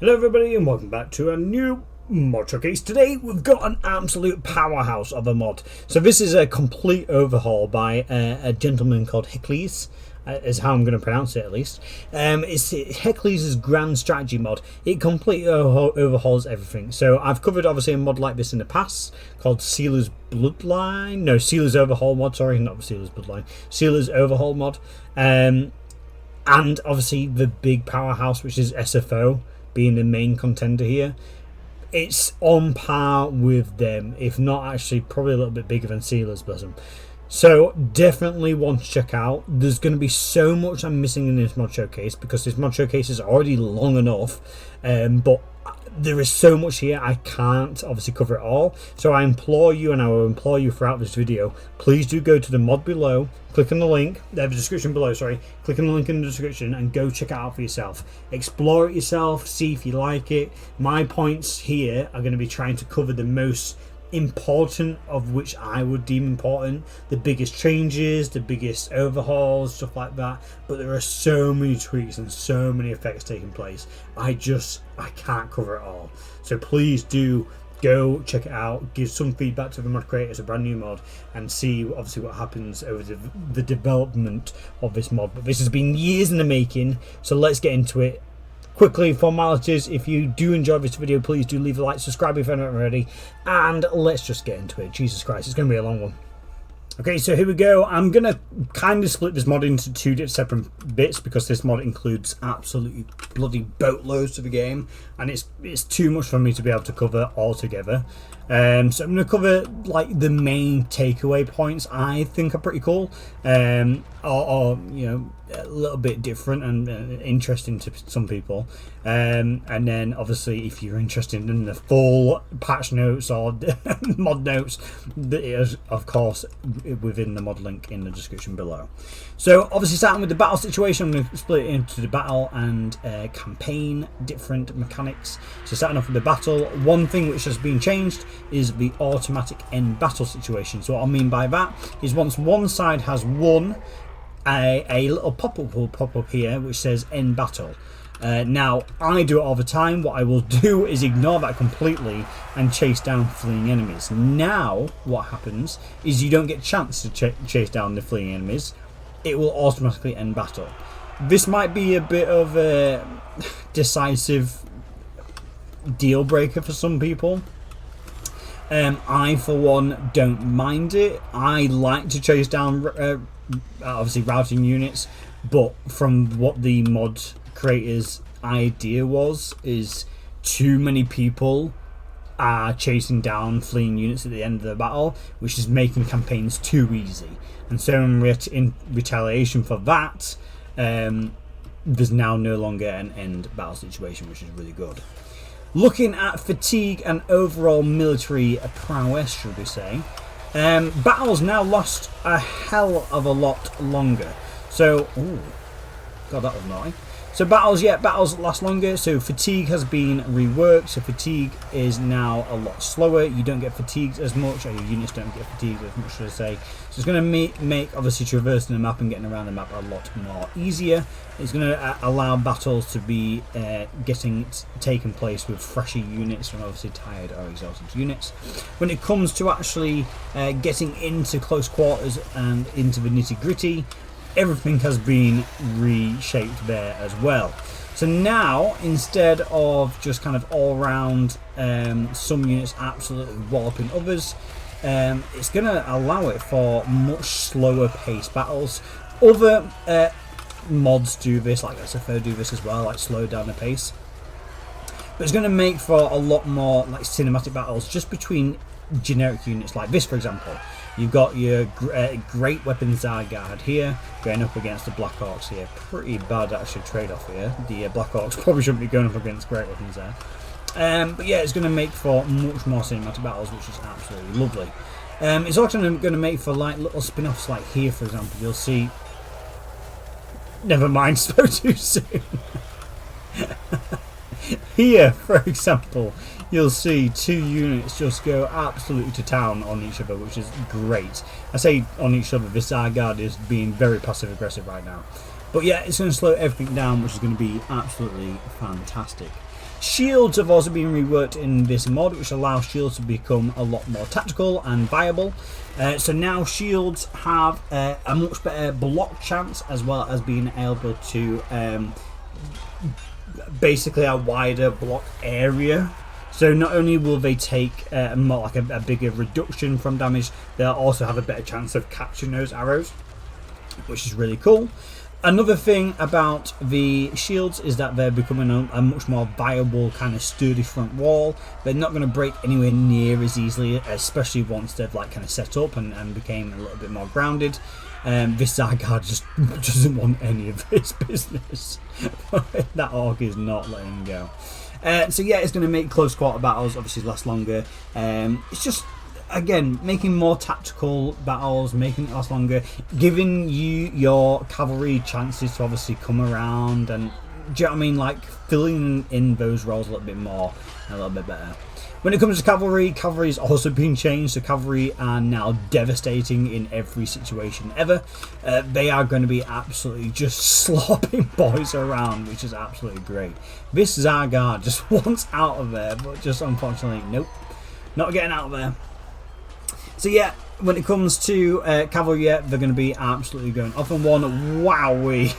Hello everybody and welcome back to a new mod showcase. Today we've got an absolute powerhouse of a mod. So this is a complete overhaul by a gentleman called Hecleas, is how I'm going to pronounce it at least. It's Hecleas Grand Strategy Mod. It completely overhauls everything. So I've covered obviously a mod like this in the past called Sealer's Bloodline. No, Sealer's Overhaul Mod, sorry, not Sealer's Bloodline. Sealer's Overhaul Mod. And obviously the big powerhouse, which is SFO, being the main contender here. It's on par with them, if not actually probably a little bit bigger than Sealer's Bosom. So definitely one to check out. There's going to be so much I'm missing in this mod showcase because this mod showcase is already long enough, but there is so much here I can't obviously cover it all. So I implore you, and I will implore you throughout this video, please do go to the mod below, click on the link, the description below, sorry, click on the link in the description and go check it out for yourself. Explore it yourself, see if you like it. My points here are going to be trying to cover the most important of which I would deem important, the biggest changes, the biggest overhauls, stuff like that. But there are so many tweaks and so many effects taking place, I can't cover it all. So please do go check it out, give some feedback to the mod creators, a brand new mod, and see obviously what happens over the development of this mod. But this has been years in the making, so let's get into it. Quickly, formalities, if you do enjoy this video, please do leave a like, subscribe if you're not already, and let's just get into it. Jesus Christ, it's going to be a long one. Okay, so here we go. I'm going to kind of split this mod into two separate bits because this mod includes absolutely bloody boatloads of the game, and it's too much for me to be able to cover all together. So I'm going to cover like the main takeaway points I think are pretty cool, or you know, a little bit different and interesting to some people. And then obviously if you're interested in the full patch notes or mod notes, that is of course within the mod link in the description below. So obviously starting with the battle situation, I'm going to split it into the battle and campaign, different mechanics. So starting off with the battle, one thing which has been changed is the automatic end battle situation. So what I mean by that is once one side has won, a little pop-up will pop up here which says end battle. Now I do it all the time. What I will do is ignore that completely and chase down fleeing enemies. Now what happens is you don't get a chance to chase down the fleeing enemies. It will automatically end battle. This might be a bit of a decisive deal breaker for some people. I for one don't mind it. I like to chase down obviously routing units, but from what the mod creators idea is too many people are chasing down fleeing units at the end of the battle, which is making campaigns too easy. And so in retaliation for that, there's now no longer an end battle situation, which is really good. Looking at fatigue and overall military prowess, should we say, battles now last a hell of a lot longer. So, ooh, God, that was naughty. So battles last longer. So fatigue has been reworked. So fatigue is now a lot slower. You don't get fatigued as much, or your units don't get fatigued as much, should I say. So it's going to make obviously traversing the map and getting around the map a lot more easier. It's going to allow battles to be taking place with fresher units and obviously tired or exhausted units. When it comes to actually getting into close quarters and into the nitty gritty, everything has been reshaped there as well. So now, instead of just kind of all round some units absolutely walloping others, it's going to allow it for much slower paced battles. Other mods do this, like SFO do this as well, like slow down the pace. But it's going to make for a lot more like cinematic battles just between generic units like this, for example. You've got your Great Weapon Czar Guard here going up against the Black Orcs here. Pretty bad actually trade-off here. The Black Orcs probably shouldn't be going up against Great Weapons there. But yeah, it's going to make for much more cinematic battles, which is absolutely lovely. It's also going to make for like little spin-offs, like here for example. You'll see... Never mind, spoke too soon. Here, for example, you'll see two units just go absolutely to town on each other, which is great. I say on each other, this Guard is being very passive aggressive right now. But yeah, it's going to slow everything down, which is going to be absolutely fantastic. Shields have also been reworked in this mod, which allows shields to become a lot more tactical and viable. So now shields have a much better block chance, as well as being able to basically a wider block area. So not only will they take more like a bigger reduction from damage, they'll also have a better chance of catching those arrows, which is really cool. Another thing about the shields is that they're becoming a much more viable kind of sturdy front wall. They're not going to break anywhere near as easily, especially once they've like kind of set up and became a little bit more grounded. This Zygarde just doesn't want any of this business. That orc is not letting go. So yeah, it's going to make close quarter battles obviously last longer. It's just, again, making more tactical battles, making it last longer, giving you your cavalry chances to obviously come around, and do you know what I mean, like filling in those roles a little bit more and a little bit better. When it comes to cavalry, cavalry's also been changed, so cavalry are now devastating in every situation ever. They are going to be absolutely just slopping boys around, which is absolutely great. This Zygarde just wants out of there, but just unfortunately, nope, not getting out of there. So yeah, when it comes to cavalry, yeah, they're going to be absolutely going off on one. Wowee!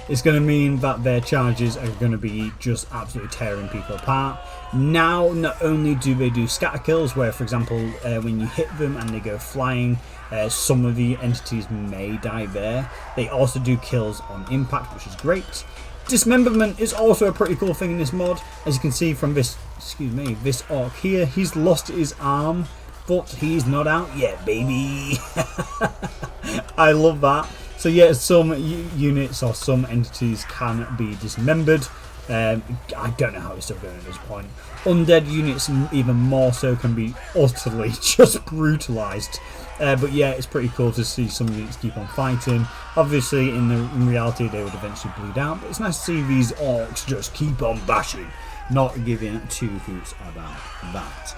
It's going to mean that their charges are going to be just absolutely tearing people apart. Now, not only do they do scatter kills, where, for example, when you hit them and they go flying, some of the entities may die there. They also do kills on impact, which is great. Dismemberment is also a pretty cool thing in this mod. As you can see from this, this orc here, he's lost his arm, but he's not out yet, baby. I love that. So yeah, some units or some entities can be dismembered. I don't know how it's still going at this point. Undead units even more so can be utterly just brutalized. But yeah, it's pretty cool to see some units keep on fighting. Obviously in reality they would eventually bleed out, but it's nice to see these orcs just keep on bashing, not giving two hoots about that.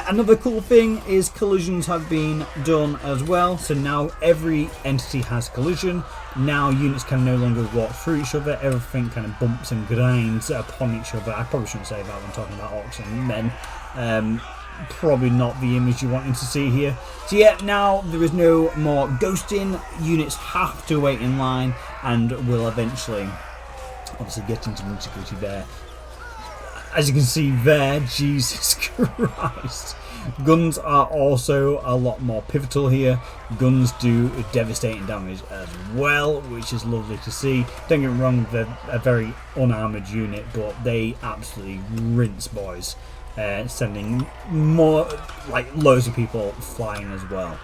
Another cool thing is collisions have been done as well, so now every entity has collision. Now units can no longer walk through each other, everything kind of bumps and grinds upon each other. I probably shouldn't say that when talking about orcs and men. Probably not the image you're wanting to see here. So yeah, now there is no more ghosting. Units have to wait in line and will eventually obviously get into nitty-gritty there. As you can see there, Jesus Christ. Guns are also a lot more pivotal here. Guns do devastating damage as well, which is lovely to see. Don't get me wrong, they're a very unarmoured unit, but they absolutely rinse boys. Sending more, like loads of people flying as well.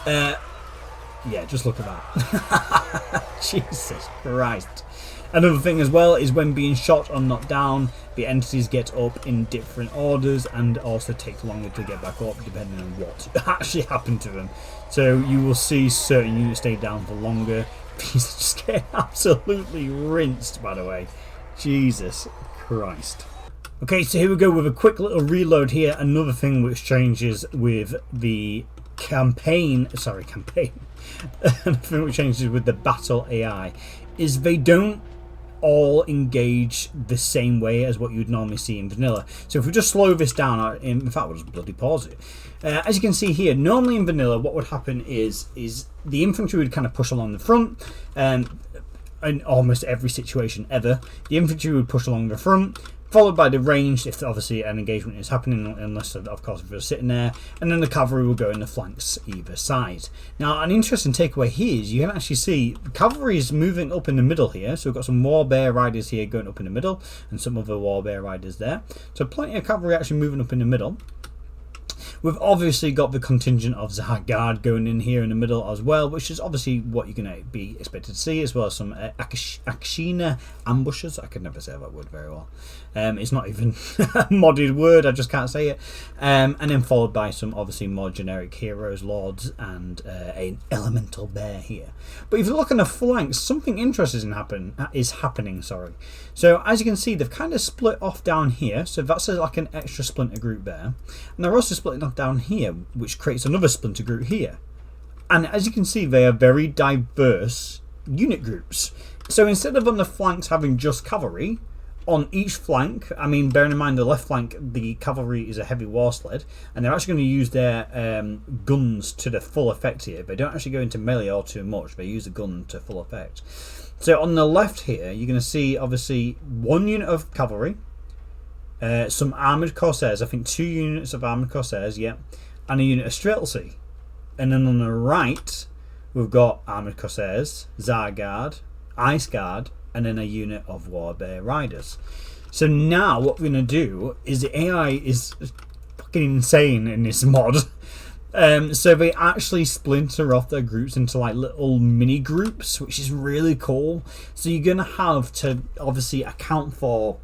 Yeah, just look at that. Jesus Christ. Another thing as well is when being shot or knocked down, the entities get up in different orders and also take longer to get back up depending on what actually happened to them. So you will see certain units stay down for longer. These are just getting absolutely rinsed, by the way. Jesus Christ. Okay, so here we go with a quick little reload here. Another thing which changes with the campaign. Another thing which changes with the battle AI is they don't all engage the same way as what you'd normally see in vanilla. So if we just slow this down, in fact we'll just bloody pause it. As you can see here, normally in vanilla what would happen is the infantry would kind of push along the front, in almost every situation ever. The infantry would push along the front, followed by the ranged, if obviously an engagement is happening, unless of course if you're sitting there, and then the cavalry will go in the flanks either side. Now an interesting takeaway here is you can actually see the cavalry is moving up in the middle here, so we've got some Warbear riders here going up in the middle, and some other Warbear riders there. So plenty of cavalry actually moving up in the middle. We've obviously got the contingent of Zygarde going in here in the middle as well, which is obviously what you're going to be expected to see, as well as some Akshina ambushes. I could never say that word very well. It's not even a modded word, I just can't say it. And then followed by some obviously more generic heroes, lords, and an elemental bear here. But if you look on the flanks, something interesting is happening. So as you can see, they've kind of split off down here. So that's like an extra splinter group there. And they're also splitting off down here, which creates another splinter group here. And as you can see, they are very diverse unit groups. So instead of on the flanks having just cavalry, on each flank. I mean, bearing in mind the left flank, the cavalry is a heavy war sled, and they're actually going to use their guns to the full effect here. They don't actually go into melee all too much. They use the gun to full effect. So on the left here, you're going to see obviously 1 unit of cavalry, some armoured corsairs. I think 2 units of armoured corsairs, yeah, and a unit of streltsy. And then on the right, we've got armoured corsairs, Zarguard, Ice Guard, and then a unit of Warbear Riders. So now what we're going to do is the AI is fucking insane in this mod. So they actually splinter off their groups into like little mini groups, which is really cool. So you're going to have to obviously account for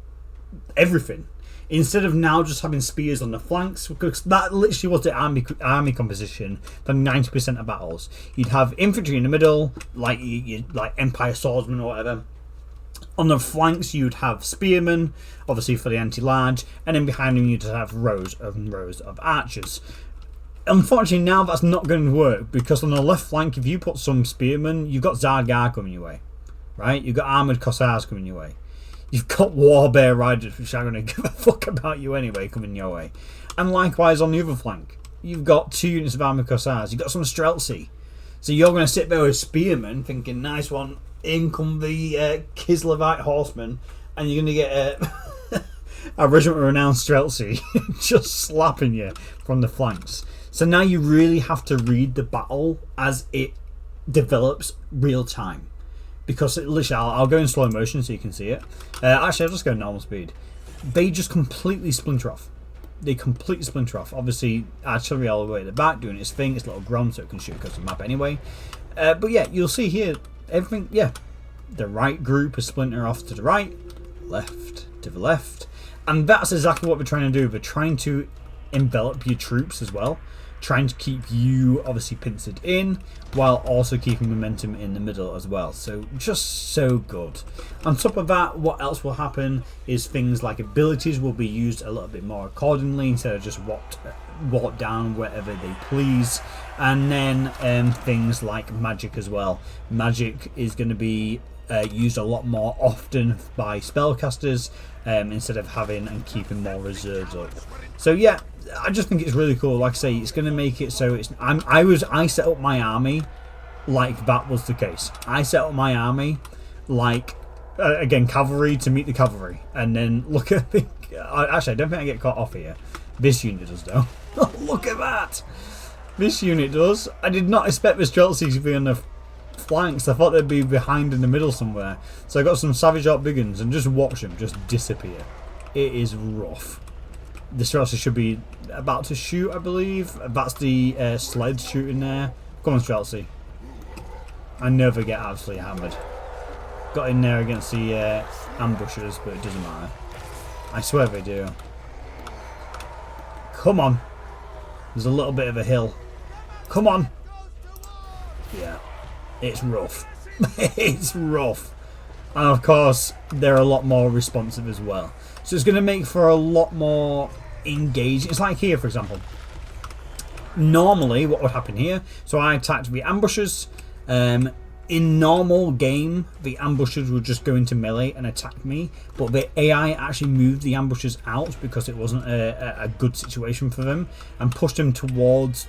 everything. Instead of now just having spears on the flanks, because that literally was the army composition for 90% of battles. You'd have infantry in the middle, like like Empire Swordsmen or whatever. On the flanks, you'd have spearmen, obviously for the anti-large, and then behind them you'd have rows and rows of archers. Unfortunately, now that's not going to work, because on the left flank, if you put some spearmen, you've got Zargar coming your way, right? You've got armoured corsairs coming your way. You've got Warbear Riders, which aren't going to give a fuck about you anyway, coming your way. And likewise on the other flank, you've got 2 units of armoured corsairs. You've got some streltsy. So you're going to sit there with spearmen, thinking, nice one, in come the Kislevite horsemen, and you're going to get a regiment of renowned streltsy just slapping you from the flanks. So now you really have to read the battle as it develops real time. Because literally, I'll go in slow motion so you can see it. Actually, I'll just go normal speed. They just completely splinter off. They completely splinter off. Obviously, artillery all the way at the back doing its thing. It's a little grom so it can shoot across the map anyway. But yeah, you'll see here, everything, yeah. The right group is splintering off to the right, left to the left. And that's exactly what we're trying to do. We're trying to envelop your troops as well. Trying to keep you obviously pincered in while also keeping momentum in the middle as well. So just so good. On top of that, what else will happen is things like abilities will be used a little bit more accordingly instead of just walk down wherever they please. And then things like magic as well. Magic is going to be used a lot more often by spellcasters instead of having and keeping more reserves up. So yeah, I just think it's really cool. Like I say, it's going to make it so it's. I set up my army like that was the case. I set up my army like again cavalry to meet the cavalry, and then look at the. Actually, I don't think I get caught off here. This unit does though. Look at that. This unit does. I did not expect the streltsy to be on the flanks. I thought they'd be behind in the middle somewhere. So I got some savage art big guns and just watch them just disappear. It is rough. The streltsy should be about to shoot, I believe. That's the sled shooting there. Come on, streltsy. I never get absolutely hammered. Got in there against the ambushers, but it doesn't matter. I swear they do. Come on. There's a little bit of a hill. Come on. Yeah. It's rough. It's rough. And of course, they're a lot more responsive as well. So it's going to make for a lot more engaging. It's like here, for example. Normally, what would happen here? So I attacked the ambushers. In normal game, the ambushers would just go into melee and attack me. But the AI actually moved the ambushers out because it wasn't a good situation for them. And pushed them towards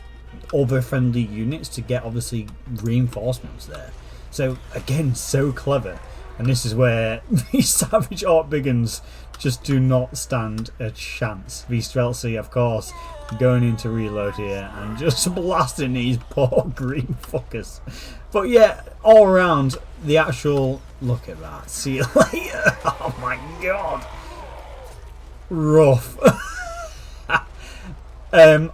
other friendly units to get, obviously, reinforcements there. So, again, so clever. And this is where these savage orc biggins just do not stand a chance. These streltsy, of course, going into reload here and just blasting these poor green fuckers. But yeah, all around, the actual... Look at that. See you later. Oh my god. Rough.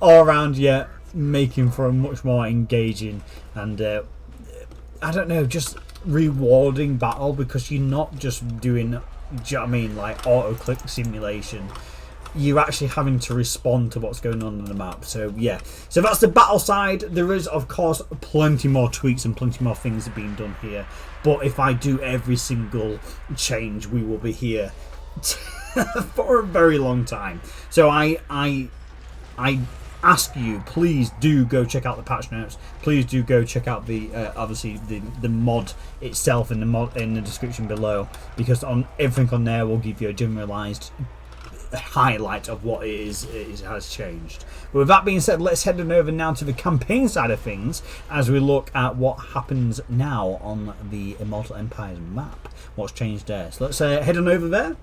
All around, yeah, making for a much more engaging and, I don't know, just rewarding battle, because you're not just doing, do you know what I mean, like auto-click simulation. You're actually having to respond to what's going on the map. So yeah, so that's the battle side. There is of course plenty more tweaks and plenty more things are being done here, but if I do every single change, we will be here for a very long time. So I ask you, please do go check out the patch notes. Please do go check out the obviously the mod itself in the description below, because on everything on there will give you a generalized highlight of what it has changed. But with that being said, let's head on over now to the campaign side of things as we look at what happens now on the Immortal Empires map. What's changed there? So let's head on over there.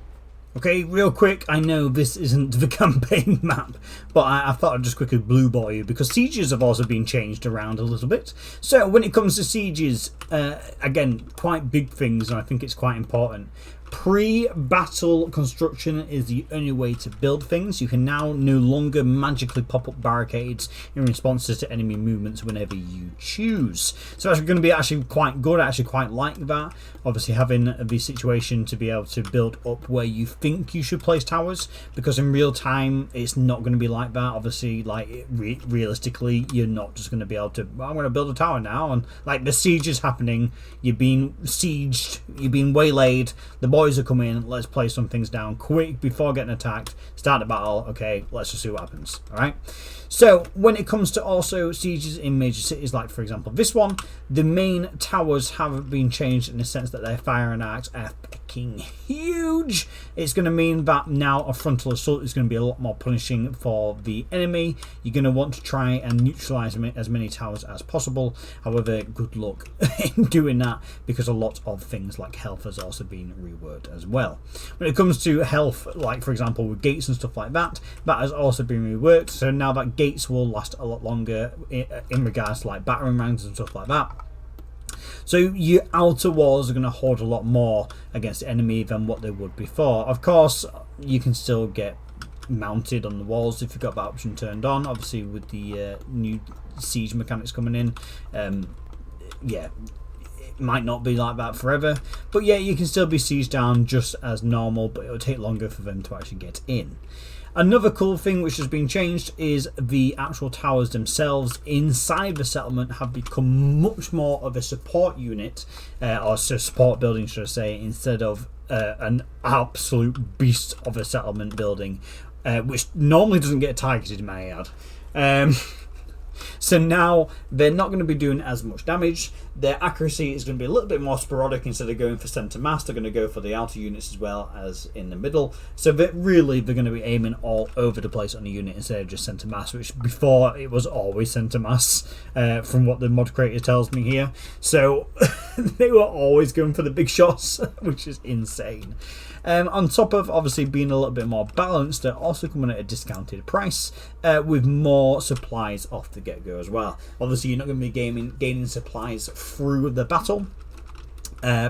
Okay, real quick, I know this isn't the campaign map, but I thought I'd just quickly blue ball you, because sieges have also been changed around a little bit. So when it comes to sieges, again, quite big things, and I think it's quite important. Pre-battle construction is the only way to build things. You can now no longer magically pop up barricades in responses to enemy movements whenever you choose. So that's going to be actually quite good. I actually quite like that. Obviously having the situation to be able to build up where you think you should place towers, because in real time it's not going to be like that. Obviously, like realistically, you're not just going to be able to, well, I'm going to build a tower now, and like the siege is happening, you're being sieged, you're being waylaid, the boys are coming, let's play some things down quick before getting attacked, start the battle, okay, let's just see what happens. Alright, so when it comes to also sieges in major cities, like for example this one, the main towers have been changed in the sense that their fire and arcs are fucking huge. It's going to mean that now a frontal assault is going to be a lot more punishing for the enemy. You're going to want to try and neutralize as many towers as possible. However, good luck in doing that, because a lot of things like health has also been reworked as well. When it comes to health, like for example with gates and stuff like that, that has also been reworked. So now that gates will last a lot longer in regards to like battering rams and stuff like that. So your outer walls are going to hold a lot more against the enemy than what they would before. Of course, you can still get mounted on the walls if you've got that option turned on. Obviously, with the new siege mechanics coming in, yeah, it might not be like that forever. But yeah, you can still be sieged down just as normal, but it'll take longer for them to actually get in. Another cool thing which has been changed is the actual towers themselves inside the settlement have become much more of a support unit, or support building should I say, instead of an absolute beast of a settlement building, which normally doesn't get targeted, may I add. So now they're not going to be doing as much damage. Their accuracy is going to be a little bit more sporadic. Instead of going for centre mass, they're going to go for the outer units as well as in the middle. So they're going to be aiming all over the place on the unit instead of just centre mass, which before it was always centre mass, from what the mod creator tells me here. So they were always going for the big shots, which is insane. On top of obviously being a little bit more balanced, they're also coming at a discounted price, with more supplies off the get-go as well. Obviously, you're not going to be gaining supplies through the battle,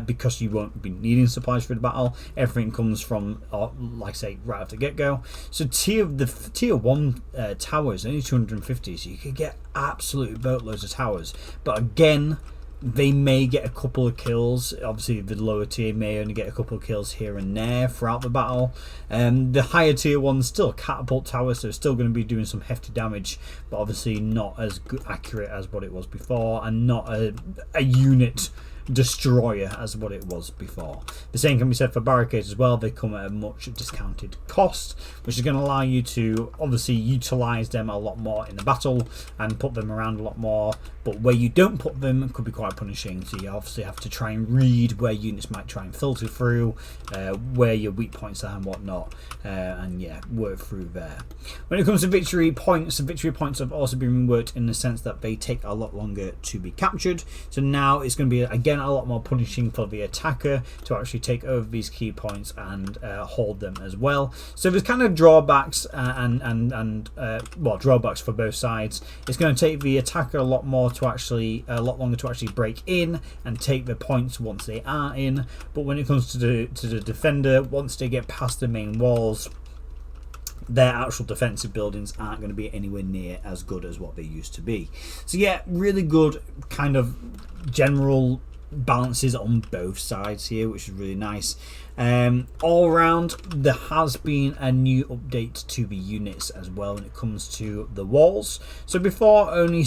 because you won't be needing supplies for the battle. Everything comes from, like I say, right off the get-go. So tier 1 towers only 250, so you could get absolute boatloads of towers. But again, they may get a couple of kills. Obviously the lower tier may only get a couple of kills here and there throughout the battle. The higher tier one's still a catapult tower, so it's still going to be doing some hefty damage, but obviously not as accurate as what it was before, and not a unit destroyer as what it was before. The same can be said for barricades as well. They come at a much discounted cost, which is going to allow you to obviously utilize them a lot more in the battle and put them around a lot more, but where you don't put them could be quite punishing. So you obviously have to try and read where units might try and filter through, where your weak points are and whatnot, and yeah, work through there. When it comes to victory points, the victory points have also been reworked in the sense that they take a lot longer to be captured. So now it's going to be again a lot more punishing for the attacker to actually take over these key points and hold them as well. So there's kind of drawbacks well, drawbacks for both sides. It's going to take the attacker a lot longer to actually break in and take the points once they are in. But when it comes to the defender, once they get past the main walls, their actual defensive buildings aren't going to be anywhere near as good as what they used to be. So yeah, really good kind of general balances on both sides here, which is really nice. All around, there has been a new update to the units as well when it comes to the walls. So before, only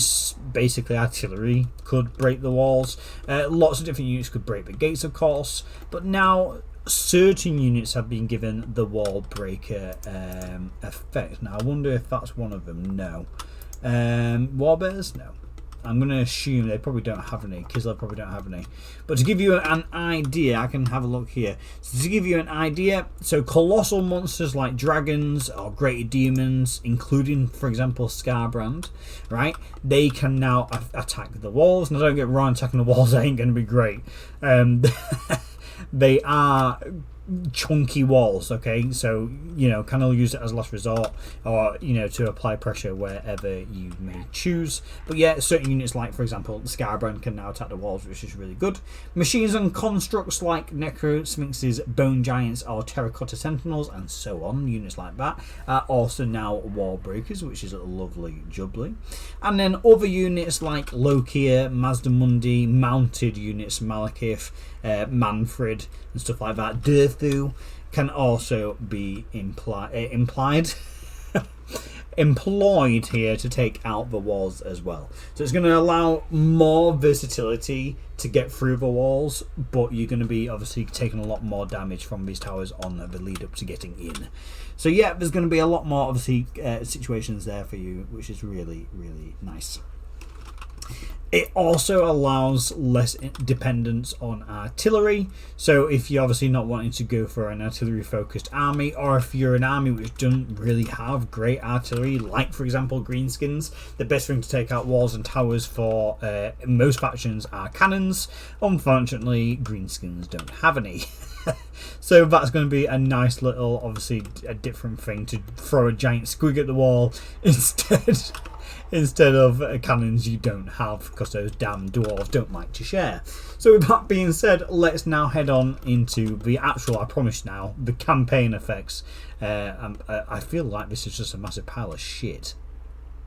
basically artillery could break the walls. Lots of different units could break the gates, of course, but now certain units have been given the Wallbreaker effect. Now I wonder if that's one of them. No. Warbears? No. I'm going to assume they probably don't have any. Kislev probably don't have any. But to give you an idea, I can have a look here. So to give you an idea, so colossal monsters like dragons or greater demons, including, for example, Scarbrand, right? They can now attack the walls. Now don't get me wrong, attacking the walls ain't going to be great. They are chunky walls, okay, so you know, kind of use it as last resort, or you know, to apply pressure wherever you may choose. But yeah, certain units like, for example, Scarbrand can now attack the walls, which is really good. Machines and constructs like Necro Sphinxes, Bone Giants, or Terracotta Sentinels, and so on, units like that are also now wall breakers, which is a lovely jubbly. And then other units like Lokia, Mazdamundi, mounted units, Malekith, Manfred, and stuff like that, Durthu, can also be employed here to take out the walls as well. So it's going to allow more versatility to get through the walls, but you're going to be obviously taking a lot more damage from these towers on the lead up to getting in. So yeah, there's going to be a lot more obviously situations there for you, which is really, really nice. It also allows less dependence on artillery. So if you're obviously not wanting to go for an artillery focused army, or if you're an army which doesn't really have great artillery, like for example greenskins, the best thing to take out walls and towers for most factions are cannons. Unfortunately, greenskins don't have any. So that's going to be a nice little, obviously a different thing, to throw a giant squig at the wall instead of cannons you don't have, because those damn dwarves don't like to share. So with that being said, let's now head on into the actual, I promise now, the campaign effects. I feel like this is just a massive pile of shit.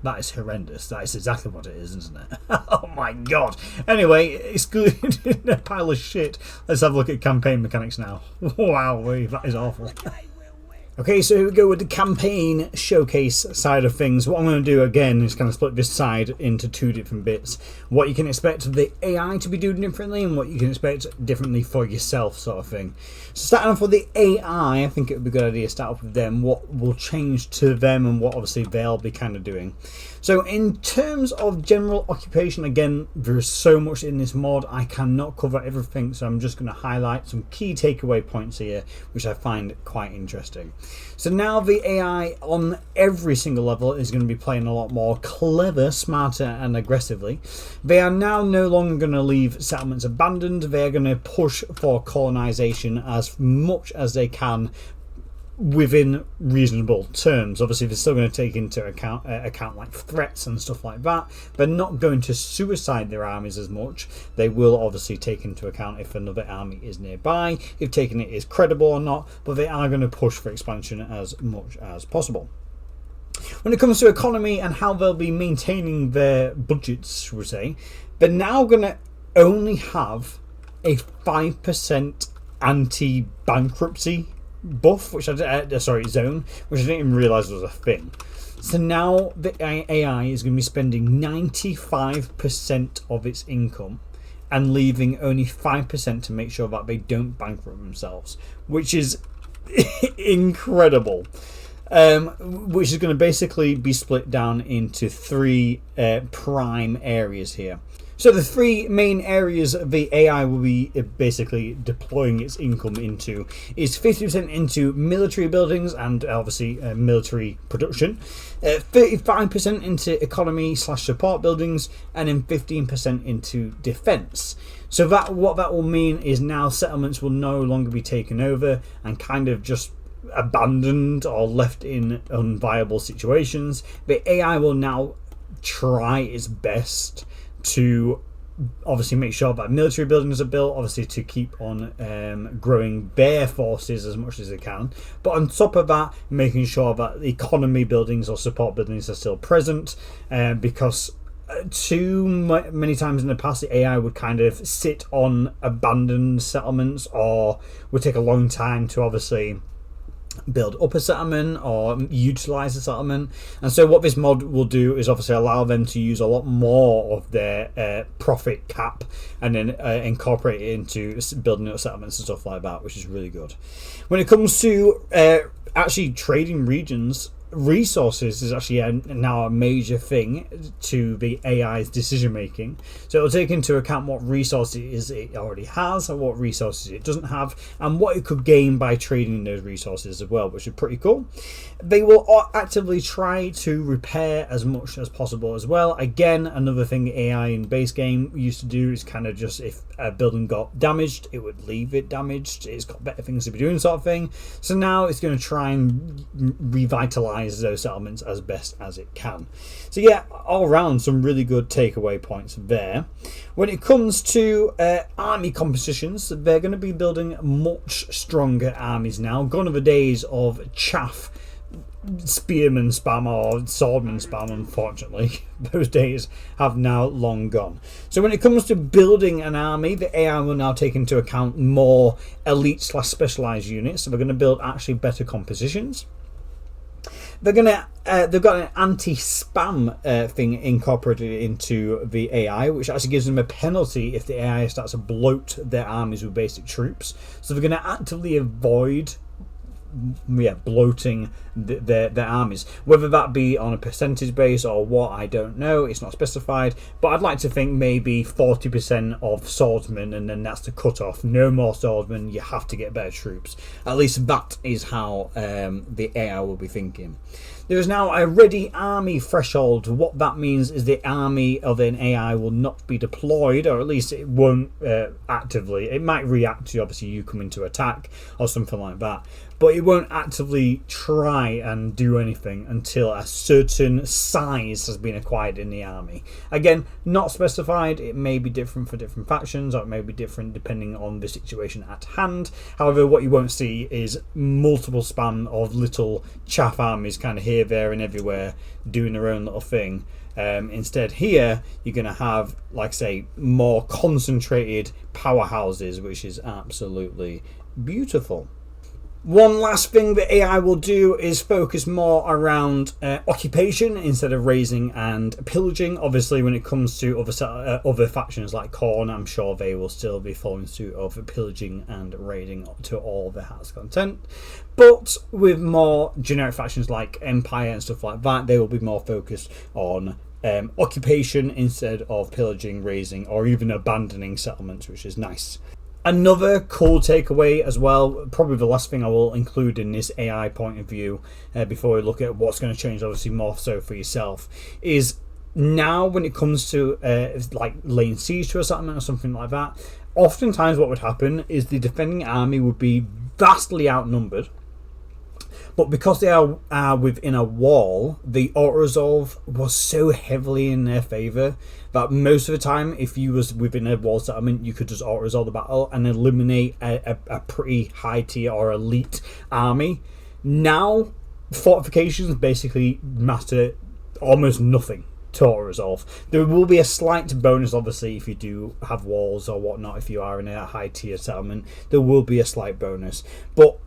That is horrendous. That is exactly what it is, isn't it? Oh my god. Anyway, excluding a pile of shit, let's have a look at campaign mechanics now. Wow, that is awful. Okay, so here we go with the campaign showcase side of things. What I'm going to do again is kind of split this side into two different bits. What you can expect the AI to be doing differently, and what you can expect differently for yourself, sort of thing. So starting off with the AI, I think it would be a good idea to start off with them. What will change to them and what obviously they'll be kind of doing. So in terms of general occupation, again, there's so much in this mod, I cannot cover everything, so I'm just going to highlight some key takeaway points here, which I find quite interesting. So now the AI on every single level is going to be playing a lot more clever, smarter and aggressively. They are now no longer going to leave settlements abandoned. They are going to push for colonization as much as they can within reasonable terms. Obviously they're still going to take into account like threats and stuff like that. They're not going to suicide their armies as much. They will obviously take into account if another army is nearby, if taking it is credible or not, but they are going to push for expansion as much as possible. When it comes to economy and how they'll be maintaining their budgets, should we say, they're now going to only have a 5% anti-bankruptcy buff, which zone, which I didn't even realise was a thing. So now the AI is going to be spending 95% of its income and leaving only 5% to make sure that they don't bankrupt themselves, which is incredible. Which is going to basically be split down into three prime areas here. So the three main areas the AI will be basically deploying its income into is 50% into military buildings and obviously military production, 35% into economy/support buildings, and then 15% into defense. So what that will mean is now settlements will no longer be taken over and kind of just abandoned or left in unviable situations. The AI will now try its best to obviously make sure that military buildings are built, obviously to keep on growing their forces as much as they can, but on top of that making sure that the economy buildings or support buildings are still present, because too many times in the past the AI would kind of sit on abandoned settlements, or would take a long time to obviously build up a settlement or utilize a settlement. And so what this mod will do is obviously allow them to use a lot more of their profit cap and then incorporate it into building up settlements and stuff like that, which is really good. When it comes to actually trading regions, resources is actually now a major thing to the AI's decision making. So it'll take into account what resources it already has and what resources it doesn't have, and what it could gain by trading those resources as well, which is pretty cool. They will actively try to repair as much as possible as well. Again, another thing AI in base game used to do is kind of just, if a building got damaged, it would leave it damaged. It's got better things to be doing, sort of thing. So now it's going to try and revitalize those settlements as best as it can. So yeah, all around some really good takeaway points there. When it comes to army compositions, they're going to be building much stronger armies now. Gone are the days of chaff spearman spam or swordman spam. Unfortunately, those days have now long gone. So when it comes to building an army, the AI will now take into account more elite / specialized units. So we're going to build actually better compositions. They're gonna they've got an anti-spam thing incorporated into the AI, which actually gives them a penalty if the AI starts to bloat their armies with basic troops. So they're going to actively avoid bloating their armies, whether that be on a percentage base or what, I don't know, it's not specified, but I'd like to think maybe 40% of swordsmen, and then that's the cutoff. No more swordsmen, you have to get better troops. At least that is how the AI will be thinking. There is now a ready army threshold. What that means is the army of an AI will not be deployed, or at least it won't actively. It might react to obviously you coming to attack or something like that, but it won't actively try and do anything until a certain size has been acquired in the army. Again, not specified. It may be different for different factions, or it may be different depending on the situation at hand. However, what you won't see is multiple spam of little chaff armies kind of here, there and everywhere doing their own little thing. Instead here you're going to have, like I say, more concentrated powerhouses, which is absolutely beautiful. One last thing the AI will do is focus more around occupation instead of raising and pillaging. Obviously, when it comes to other factions like Khorne, I'm sure they will still be following suit of pillaging and raiding to all the house content. But with more generic factions like Empire and stuff like that, they will be more focused on occupation instead of pillaging, raising, or even abandoning settlements, which is nice. Another cool takeaway as well, probably the last thing I will include in this AI point of view before we look at what's going to change, obviously more so for yourself, is now when it comes to like laying siege to a settlement or something like that, oftentimes what would happen is the defending army would be vastly outnumbered. But because they are within a wall, the auto-resolve was so heavily in their favour that most of the time, if you was within a wall settlement, you could just auto-resolve the battle and eliminate a pretty high tier or elite army. Now, fortifications basically matter almost nothing to auto-resolve. There will be a slight bonus, obviously, if you do have walls or whatnot. If you are in a high tier settlement, there will be a slight bonus. But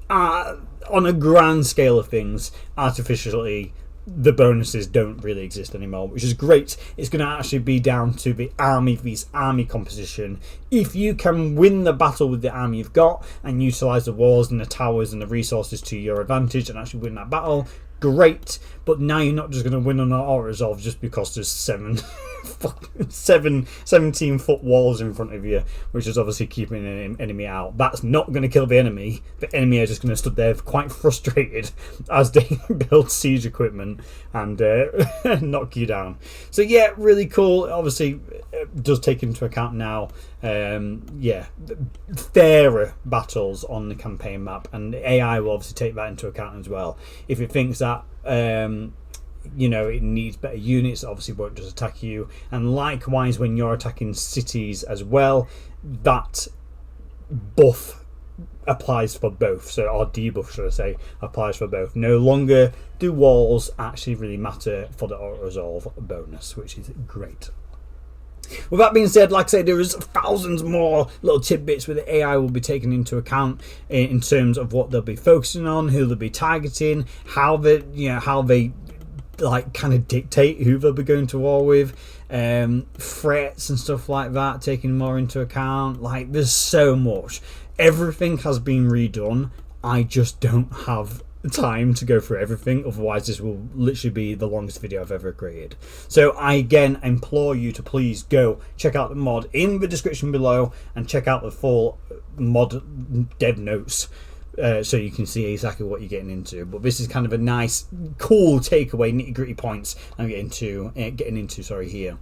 on a grand scale of things, artificially, the bonuses don't really exist anymore, which is great. It's going to actually be down to the army vs army composition. If you can win the battle with the army you've got and utilize the walls and the towers and the resources to your advantage and actually win that battle, great. But now you're not just going to win on an auto-resolve just because there's 17-foot walls in front of you, which is obviously keeping an enemy out. That's not going to kill the enemy. The enemy are just going to stood there quite frustrated as they build siege equipment and knock you down. So yeah, really cool. Obviously, it does take into account now fairer battles on the campaign map, and the AI will obviously take that into account as well. If it thinks that it needs better units, obviously won't just attack you. And likewise, when you're attacking cities as well, that buff applies for both. So, or debuff, should I say, applies for both. No longer do walls actually really matter for the auto-resolve bonus, which is great. With that being said, like I said, there is thousands more little tidbits where the AI will be taken into account in terms of what they'll be focusing on, who they'll be targeting, how they like kind of dictate who they'll be going to war with, threats and stuff like that, taking more into account. Like, there's so much. Everything has been redone. I just don't have time to go through everything, otherwise this will literally be the longest video I've ever created. So I again implore you to please go check out the mod in the description below and check out the full mod dev notes, so you can see exactly what you're getting into. But this is kind of a nice, cool takeaway, nitty gritty points I'm getting into here,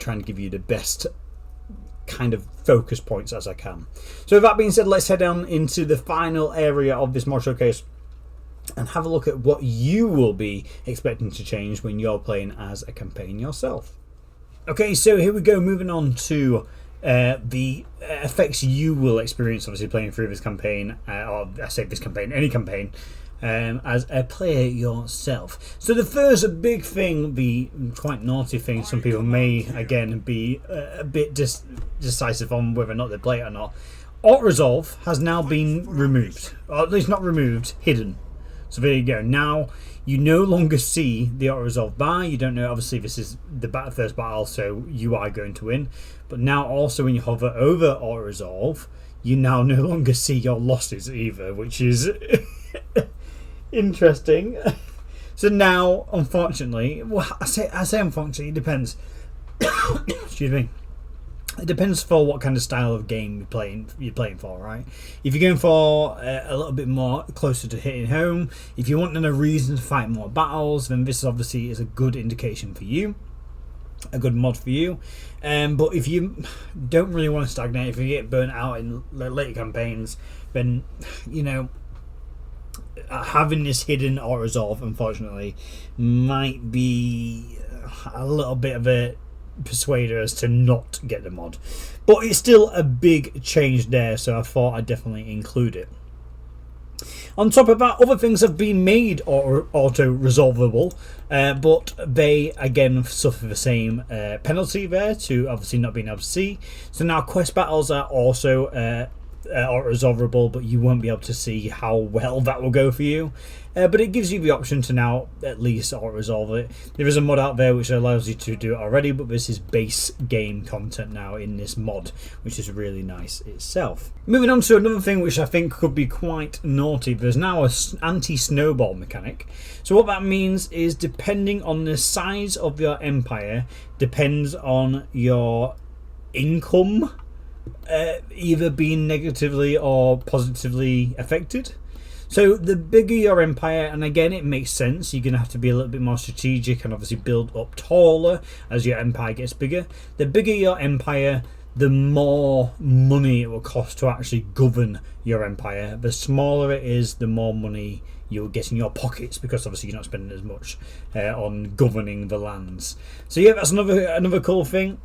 trying to give you the best kind of focus points as I can. So with that being said, let's head on into the final area of this mod showcase and have a look at what you will be expecting to change when you're playing as a campaign yourself. Okay, so here we go, moving on to the effects you will experience obviously playing through this campaign, or I say this campaign, any campaign, as a player yourself. So the first big thing, the quite naughty thing, some people may again be a bit decisive on whether or not they play it or not. Autoresolve has now been removed, or at least not removed, hidden. So there you go. Now you no longer see the Autoresolve bar. You don't know, obviously this is the first battle, so you are going to win. But now also when you hover over Autoresolve, you now no longer see your losses either, which is interesting. So now, unfortunately, well, I say unfortunately, it depends. Excuse me. It depends for what kind of style of game you're playing for, right? If you're going for a little bit more closer to hitting home, if you're wanting a reason to fight more battles, then this obviously is a good indication for you, a good mod for you. But if you don't really want to stagnate, if you get burnt out in later campaigns, then having this hidden Autoresolve, unfortunately, might be a little bit of a persuader as to not get the mod. But it's still a big change there, so I thought I'd definitely include it. On top of that, other things have been made auto-resolvable, but they again suffer the same penalty there to obviously not being able to see. So now quest battles are also auto-resolvable, but you won't be able to see how well that will go for you. But it gives you the option to now at least auto-resolve it. There is a mod out there which allows you to do it already, but this is base game content now in this mod, which is really nice itself. Moving on to another thing which I think could be quite naughty, there's now an anti-snowball mechanic. So what that means is, depending on the size of your empire, depends on your income either being negatively or positively affected. So the bigger your empire, and again it makes sense, you're going to have to be a little bit more strategic and obviously build up taller as your empire gets bigger. The bigger your empire, the more money it will cost to actually govern your empire. The smaller it is, the more money you'll get in your pockets, because obviously you're not spending as much on governing the lands. So yeah, that's another cool thing.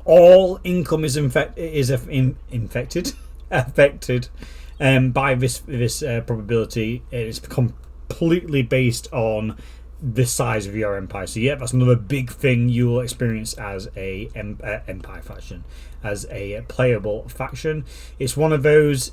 All income is affected by this probability. It's completely based on the size of your empire. So yeah, that's another big thing you will experience as a empire faction, as a playable faction. It's one of those,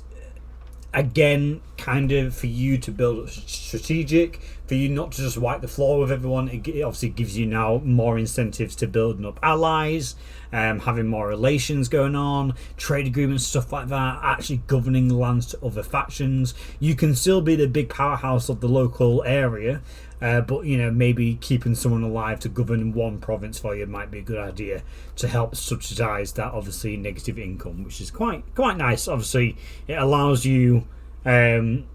again, kind of for you to build strategic, for you not to just wipe the floor with everyone. It obviously gives you now more incentives to building up allies, having more relations going on, trade agreements, stuff like that, actually governing lands to other factions. You can still be the big powerhouse of the local area, but maybe keeping someone alive to govern one province for you might be a good idea to help subsidize that obviously negative income, which is quite nice. Obviously it allows you a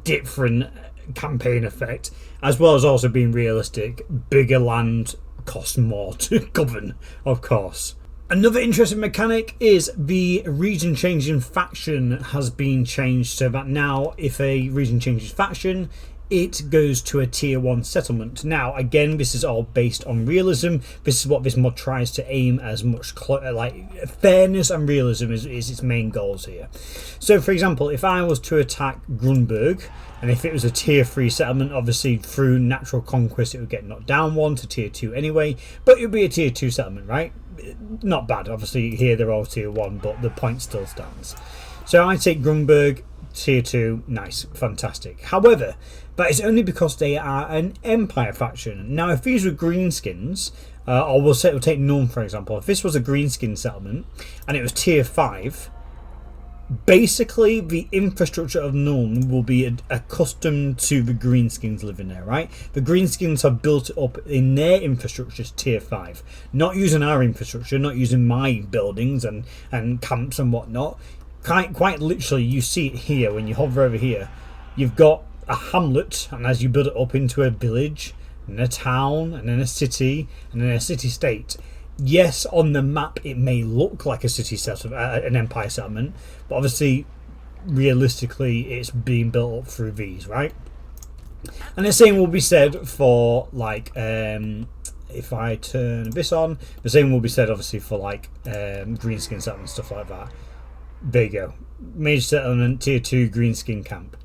different campaign effect, as well as also being realistic. Bigger land costs more to govern, of course. Another interesting mechanic is the region changing faction has been changed, so that now if a region changes faction, it goes to a tier 1 settlement. Now again, this is all based on realism. This is what this mod tries to aim as much like fairness and realism is its main goals here. So for example, if I was to attack Grunberg, and if it was a tier 3 settlement, obviously through natural conquest it would get knocked down 1 to tier 2 anyway, but it would be a tier 2 settlement, right? not bad. Obviously here they're all tier 1, but the point still stands. So I take Grunberg, tier 2, nice, fantastic. However, that is only because they are an Empire faction. Now if these were greenskins, or we'll take Nuln for example, if this was a greenskin settlement and it was tier 5, basically the infrastructure of Nuln will be accustomed to the greenskins living there, right? The greenskins have built it up in their infrastructure tier 5, not using our infrastructure, not using my buildings and camps and whatnot. Quite literally, you see it here when you hover over here. You've got a hamlet, and as you build it up into a village and a town and then a city and then a city-state. Yes, on the map it may look like a city settlement, an empire settlement, but obviously realistically it's being built up through these, right? And the same will be said for like if I turn this on, the same will be said obviously for like greenskin settlement, stuff like that. There you go, major settlement, tier 2 greenskin camp.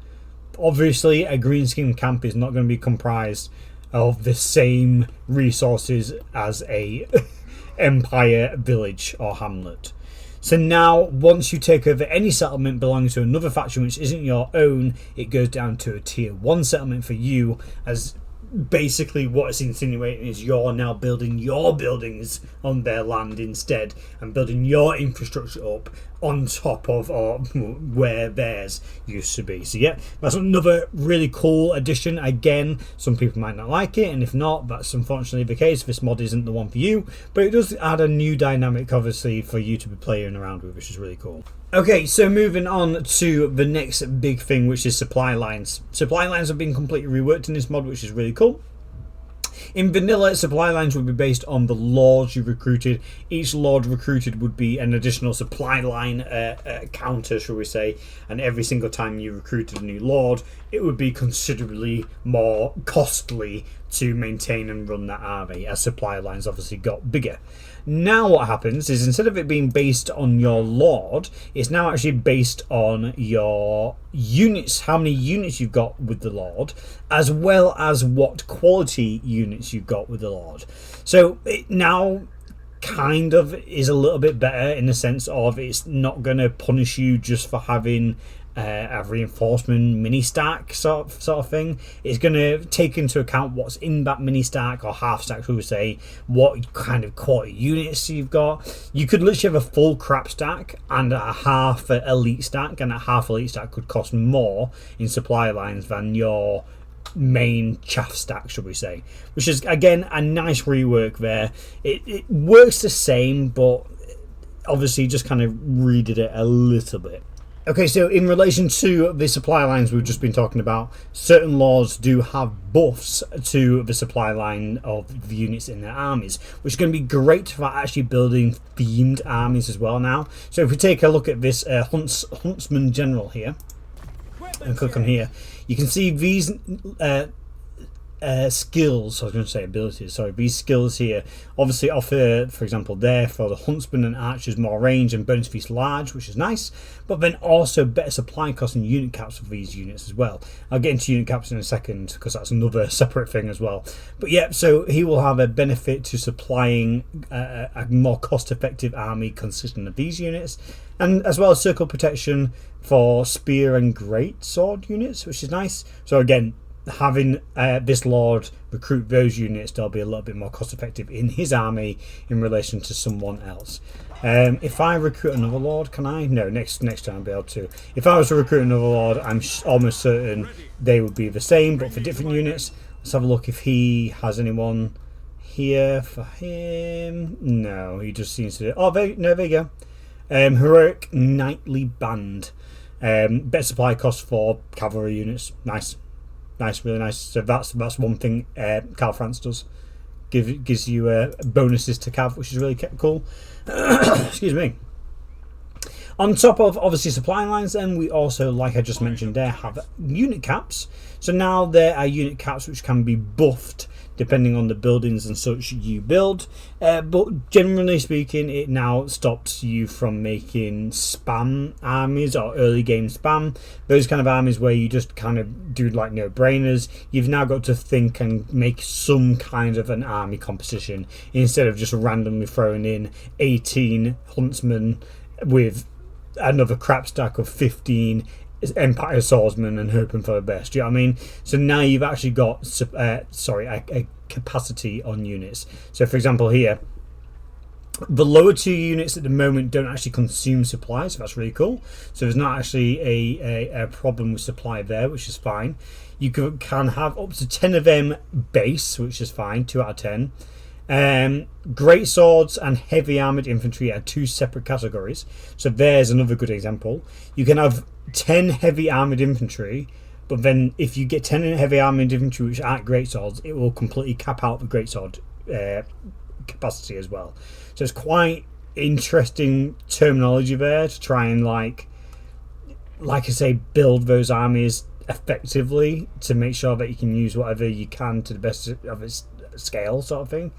Obviously a greenskin camp is not going to be comprised of the same resources as a empire village or hamlet. So now once you take over any settlement belonging to another faction which isn't your own, it goes down to a tier 1 settlement for you, as basically what it's insinuating is you're now building your buildings on their land instead and building your infrastructure up on top of or where theirs used to be. So yeah, that's another really cool addition. Again, some people might not like it, and if not, that's unfortunately the case. This mod isn't the one for you, but it does add a new dynamic obviously for you to be playing around with, which is really cool. Okay, so moving on to the next big thing, which is supply lines. Supply lines have been completely reworked in this mod, which is really cool. In vanilla, supply lines would be based on the lords you recruited. Each lord recruited would be an additional supply line counter, shall we say, and every single time you recruited a new lord, it would be considerably more costly to maintain and run that army, as supply lines obviously got bigger. Now what happens is, instead of it being based on your lord, it's now actually based on your units, how many units you've got with the lord, as well as what quality units you've got with the lord. So it now kind of is a little bit better in the sense of it's not going to punish you just for having a reinforcement mini stack sort of thing. It's going to take into account what's in that mini stack or half stack, who would say, what kind of quality units you've got. You could literally have a full crap stack and a half elite stack, and a half elite stack could cost more in supply lines than your main chaff stack, should we say, which is again a nice rework there. It works the same, but obviously just kind of redid it a little bit. Okay, so in relation to the supply lines we've just been talking about, certain lords do have buffs to the supply line of the units in their armies, which is going to be great for actually building themed armies as well now. So if we take a look at this Huntsman General here, and click on here, you can see these skills, I was going to say abilities, sorry, these skills here obviously offer, for example, there for the huntsman and archers more range and bonus feast large, which is nice, but then also better supply cost and unit caps for these units as well. I'll get into unit caps in a second because that's another separate thing as well. But yeah, so he will have a benefit to supplying a more cost-effective army consisting of these units, and as well as circle protection for spear and great sword units, which is nice. So again, having this lord recruit those units, they'll be a little bit more cost effective in his army in relation to someone else. If I recruit another lord, can I? No, next time I'll be able to. If I was to recruit another lord, I'm almost certain they would be the same, but for different units. Let's have a look if he has anyone here for him. No, he just seems to. Oh, there you go. Heroic Knightly Band. Better supply cost for cavalry units. Nice, really nice. So that's one thing Carl France does. Gives you bonuses to cav, which is really cool. Excuse me. On top of obviously supply lines, then we also, like I just mentioned there, have unit caps. So now there are unit caps which can be buffed depending on the buildings and such you build, but generally speaking it now stops you from making spam armies or early game spam, those kind of armies where you just kind of do like no-brainers. You've now got to think and make some kind of an army composition instead of just randomly throwing in 18 huntsmen with another crap stack of 15 Empire swordsmen and hoping for the best. Do you know what I mean? So now you've actually got a capacity on units. So for example here, the lower two units at the moment don't actually consume supplies, so that's really cool. So there's not actually a problem with supply there, which is fine. You can have up to 10 of them base, which is fine, 2 out of 10. Great swords and heavy armored infantry are two separate categories, so there's another good example. You can have 10 heavy armored infantry, but then if you get 10 heavy armored infantry which aren't great swords, it will completely cap out the great sword capacity as well. So it's quite interesting terminology there to try and like I say, build those armies effectively to make sure that you can use whatever you can to the best of its scale, sort of thing.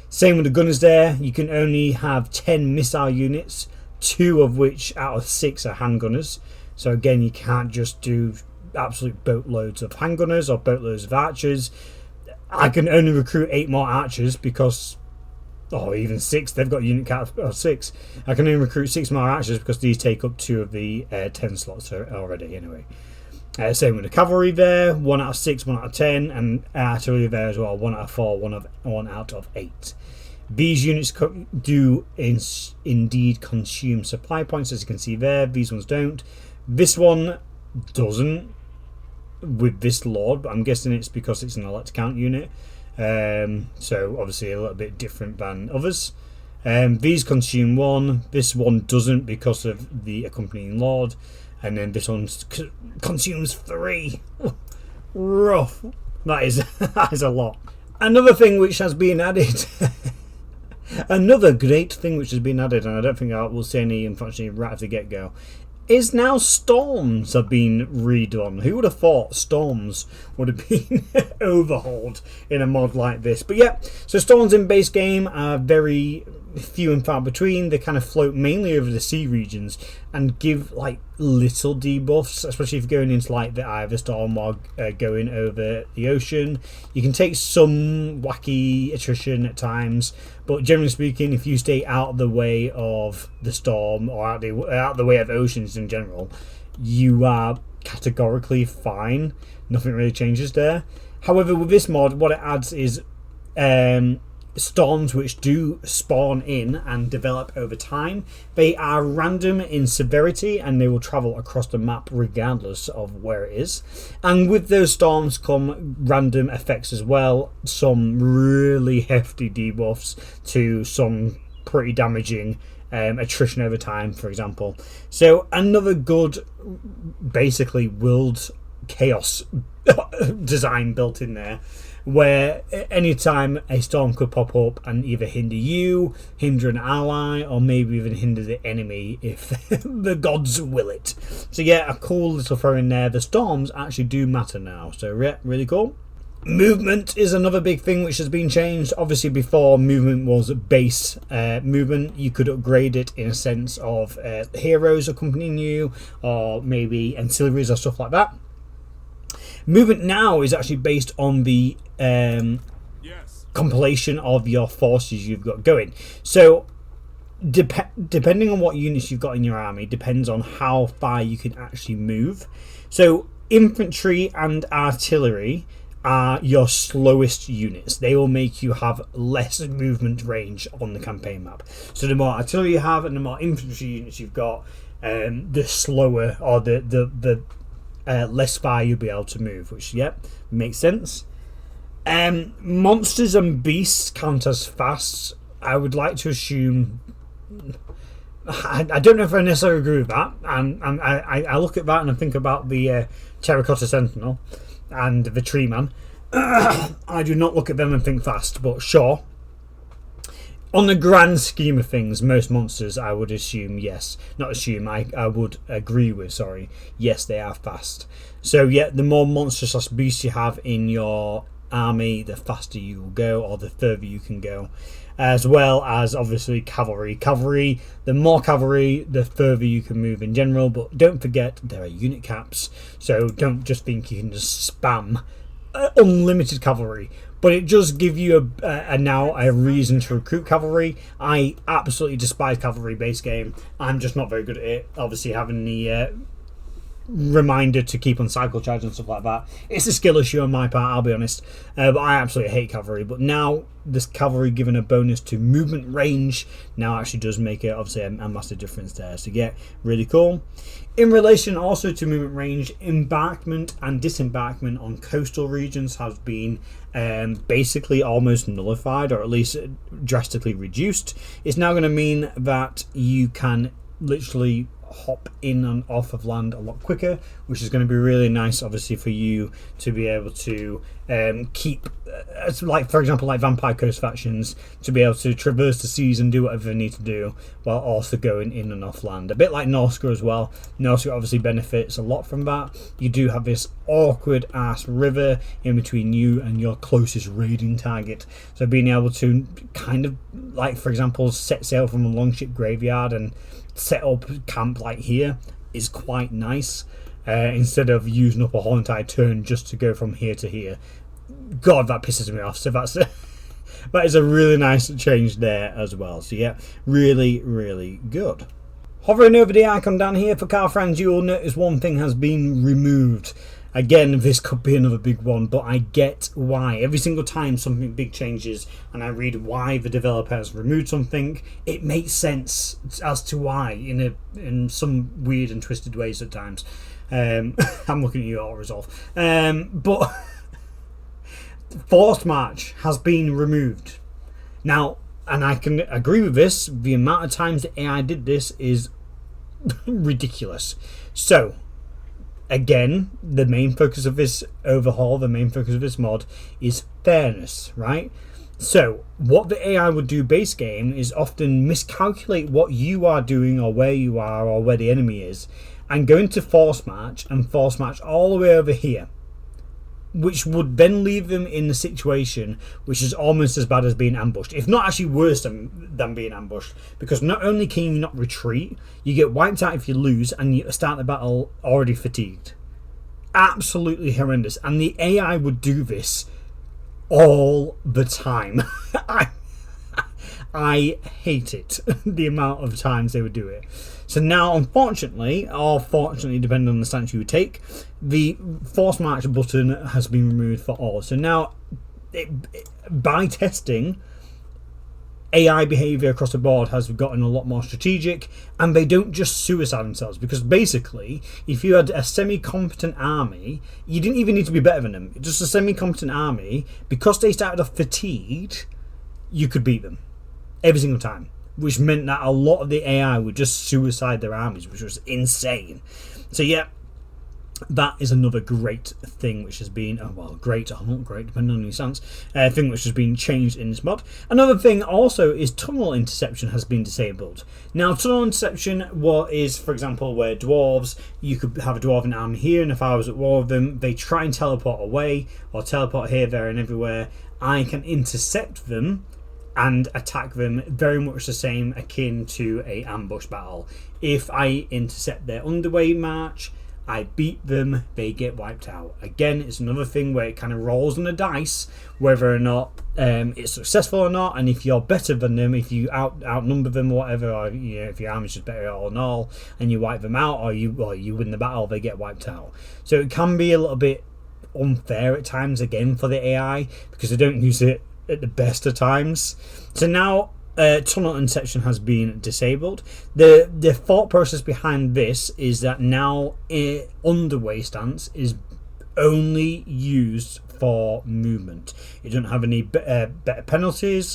Same with the gunners there. You can only have 10 missile units, 2 of which out of 6 are handgunners. So again, you can't just do absolute boatloads of handgunners or boatloads of archers. I can only recruit 8 more archers because, or even 6, they've got a unit cap of 6. I can only recruit 6 more archers because these take up 2 of the 10 slots already anyway. Same with the cavalry there, 1 out of 6, 1 out of 10, and artillery there as well, 1 out of 4, 1 out of 8. These units do indeed consume supply points, as you can see there. These ones don't. This one doesn't with this lord, but I'm guessing it's because it's an elect count unit. So obviously a little bit different than others. These consume 1. This one doesn't because of the accompanying lord. And then this one consumes 3. Rough. That is a lot. Another thing which has been added, another great thing which has been added, and I don't think I will say any, unfortunately, right at the get-go, is now storms have been redone. Who would have thought storms would have been overhauled in a mod like this? But yeah, so storms in base game are very few and far between. They kind of float mainly over the sea regions and give like little debuffs, especially if you're going into like the eye of the storm or going over the ocean. You can take some wacky attrition at times, but generally speaking, if you stay out of the way of the storm or out of the way of oceans in general, you are categorically fine. Nothing really changes there. However, with this mod, what it adds is storms which do spawn in and develop over time. They are random in severity and they will travel across the map regardless of where it is. And with those storms come random effects as well. Some really hefty debuffs to some pretty damaging attrition over time, for example. So another good, basically world chaos design built in there, where anytime a storm could pop up and either hinder you, hinder an ally, or maybe even hinder the enemy if the gods will it. So yeah, a cool little throw in there. The storms actually do matter now, so yeah, really cool. Movement is another big thing which has been changed. Obviously before, movement was base movement. You could upgrade it in a sense of heroes accompanying you, or maybe ancillaries or stuff like that. Movement now is actually based on the compilation of your forces you've got going. So depending on what units you've got in your army depends on how far you can actually move. So infantry and artillery are your slowest units. They will make you have less movement range on the campaign map. So the more artillery you have and the more infantry units you've got, the slower or the less far you'll be able to move, which makes sense. Monsters and beasts count as fast. I would like to assume, I don't know if I necessarily agree with that, and I look at that and I think about the Terracotta Sentinel and the Tree Man. I do not look at them and think fast, but sure. On the grand scheme of things, most monsters, I would assume, yes. Not assume, I would agree with, sorry. Yes, they are fast. So, yeah, the more monster / beasts you have in your army, the faster you will go, or the further you can go. As well as, obviously, cavalry. Cavalry, the more cavalry, the further you can move in general. But don't forget, there are unit caps. So, don't just think you can just spam unlimited cavalry. But it does give you now a reason to recruit cavalry. I absolutely despise cavalry base game. I'm just not very good at it. Obviously, having the reminder to keep on cycle charge and stuff like that, it's a skill issue on my part, I'll be honest. But I absolutely hate cavalry. But now this cavalry given a bonus to movement range now actually does make it obviously a massive difference there. So yeah, really cool. In relation also to movement range, embarkment and disembarkment on coastal regions has been basically almost nullified, or at least drastically reduced. It's now going to mean that you can literally hop in and off of land a lot quicker, which is going to be really nice obviously for you to be able to keep like, for example, like Vampire Coast factions, to be able to traverse the seas and do whatever they need to do while also going in and off land, a bit like Norsca as well. Norsca obviously benefits a lot from that. You do have this awkward ass river in between you and your closest raiding target, so being able to kind of, like, for example, set sail from a longship graveyard and set up camp like here is quite nice, instead of using up a whole entire turn just to go from here to here. God, that pisses me off. So that's that is a really nice change there as well. So yeah, really, really good. Hovering over the icon down here for car friends, you will notice one thing has been removed. Again, this could be another big one, but I get why. Every single time something big changes and I read why the developer has removed something, it makes sense as to why in some weird and twisted ways at times. I'm looking at you, Autoresolve. But Forcemarch has been removed. Now, and I can agree with this, the amount of times the AI did this is ridiculous. So, again, the main focus of this overhaul, the main focus of this mod is fairness, right? So what the AI would do base game is often miscalculate what you are doing or where you are or where the enemy is, and go into Forcemarch and Forcemarch all the way over here, which would then leave them in the situation which is almost as bad as being ambushed, if not actually worse than being ambushed, because not only can you not retreat, you get wiped out if you lose, and you start the battle already fatigued. Absolutely horrendous, and the AI would do this all the time. I hate it, the amount of times they would do it. So now, unfortunately, or fortunately, depending on the stance you would take, the Forcemarch button has been removed for all. So now, by testing, AI behaviour across the board has gotten a lot more strategic, and they don't just suicide themselves, because basically, if you had a semi-competent army, you didn't even need to be better than them. Just a semi-competent army, because they started off fatigued, you could beat them every single time, which meant that a lot of the AI would just suicide their armies, which was insane. So yeah, that is another great thing which has been, great or not great, depending on your stance, thing which has been changed in this mod. Another thing also is tunnel interception has been disabled. Now, tunnel interception is, for example, where dwarves, you could have a dwarven army here, and if I was at war with them, they try and teleport away, or teleport here, there, and everywhere. I can intercept them and attack them, very much the same akin to a ambush battle. If I intercept their underway march, I beat them, they get wiped out. Again, it's another thing where it kind of rolls on the dice whether or not it's successful or not, and if you're better than them, if you outnumber them or whatever, or if your army's just better all in all, and you wipe them out, or you win the battle, they get wiped out. So it can be a little bit unfair at times, again, for the AI, because they don't use it at the best of times. So now tunnel interception has been disabled. The thought process behind this is that now underway stance is only used for movement. It doesn't have any better buffs